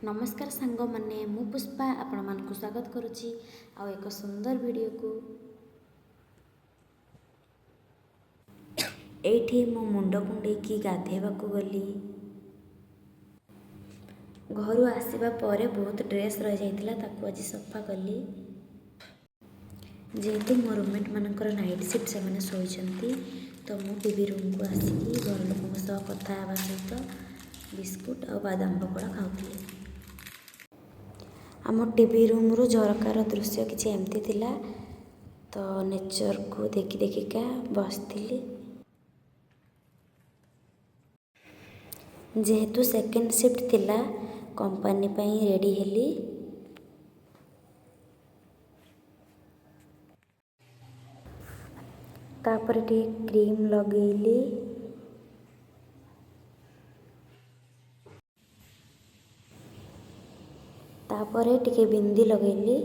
नमस्कार सांग मैंने मु पुष्पा आपण मानक स्वागत करुच्ची आ एक सुंदर वीडियो को एठी मो मुंड कुंडे की गाधेवा को गली। घर आसवा पर बहुत ड्रेस रही जाइतिला ताकू आज सफा कली। जेहेतु मो रूममेट मानकर नाइट शिफ्ट से मैंने सोई तो मु टीवी रूम को आसिकी घर लोक सह कथा हेबा सहित बिस्कुट और बादाम पकड़ा खाऊली। आम टीवी रूम रु झरकार दृश्य किसी एमती थिला तो नेचर को देखी देखिका बसती। जेहेतु सेकेंड शिफ्ट थिला कंपनी पई रेडी हेली। तापर टी क्रीम लगेली। तापर टिके बिंदी लगेली।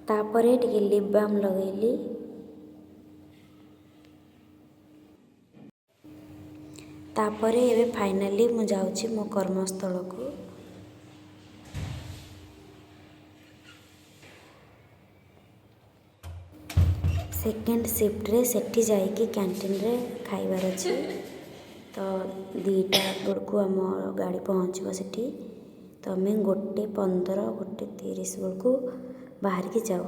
तापर टिके लिप बाम लगेली। तापर एबे फाइनली मु जाउची मो कर्मस्थल को। सेकेंड शिफ्ट रे सेठी जाइकी कैंटीन रे खाइबार अछि तो 2टा बेलू आम गाड़ी पहुँचब सेठी तो आम 1:15 1:30 बेलू बाहर की जाऊ।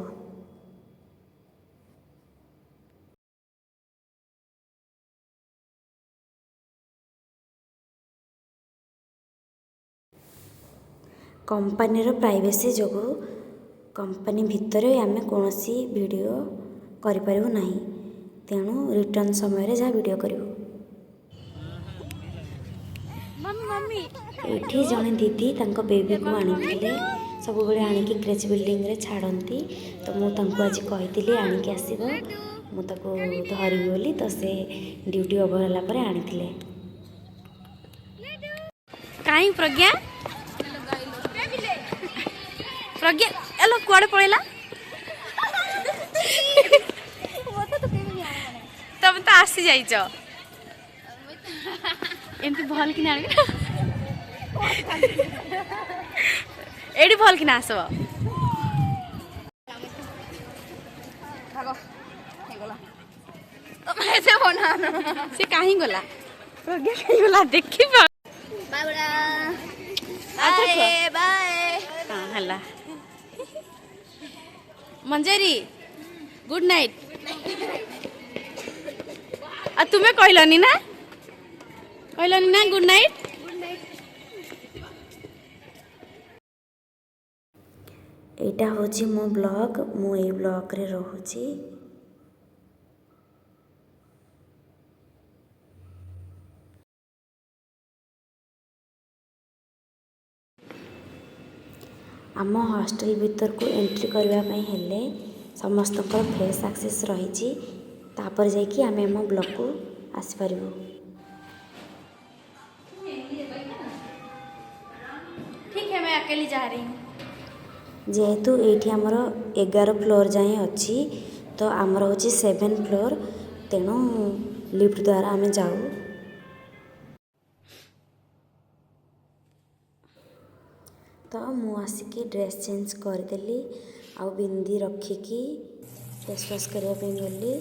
कंपनी रो प्राइवेसी जोगु कंपनी भितर आम कौन वीडियो करिपारिबु नाही तेणु रिटर्न समय जहाँ वीडियो करूँ। एठी जड़े दीदी तांको बेबी को आनी सब बड़े आनिकी क्रेच बिल्डिंग रे छाड़ती तो मुझे आज कही आनिकी आसब मुझे धरबी बोली तो से ड्यूटी ओवर होला परे आनी काई प्रज्ञा प्रज्ञा एलो कुआडे पळेला तब तो आसी जाइछ एमती भल कि एडी भल कि आसब से कहीं गला प्रज्ञा कहीं गला देखी हला मंजरी गुड नाइट। आ तुम्हें कहलनी ना गुड नाइट। एटा होची मो ब्लॉग मु ए ब्लॉग रे रहूची। आम हॉस्टल भीतर को एंट्री करने हेले समस्त फेस एक्सेस रही तापर जाकि आम आम ब्लॉग को आसपार। ठीक है मैं अकेली जा रही हूँ। जेहेतु ये आमर 11 फ्लोर जाए अच्छी तो आमर हूँ 7 फ्लोर तेणु लिफ्ट द्वारा आम जाऊ। तो मु आसिकी ड्रेस चेंज करदेली आउ बिंदी रखिकी फेस वाश करने गली।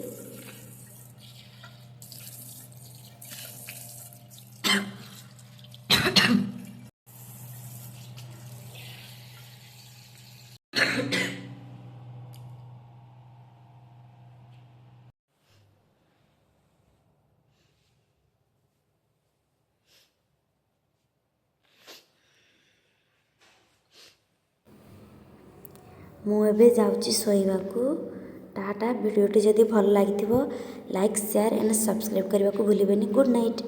मुझे जाऊँगी शोवा को। टाटा वीडियोटी जदि भल लगी लाइक शेयर एंड सब्सक्राइब करने को भूलिए। Good night.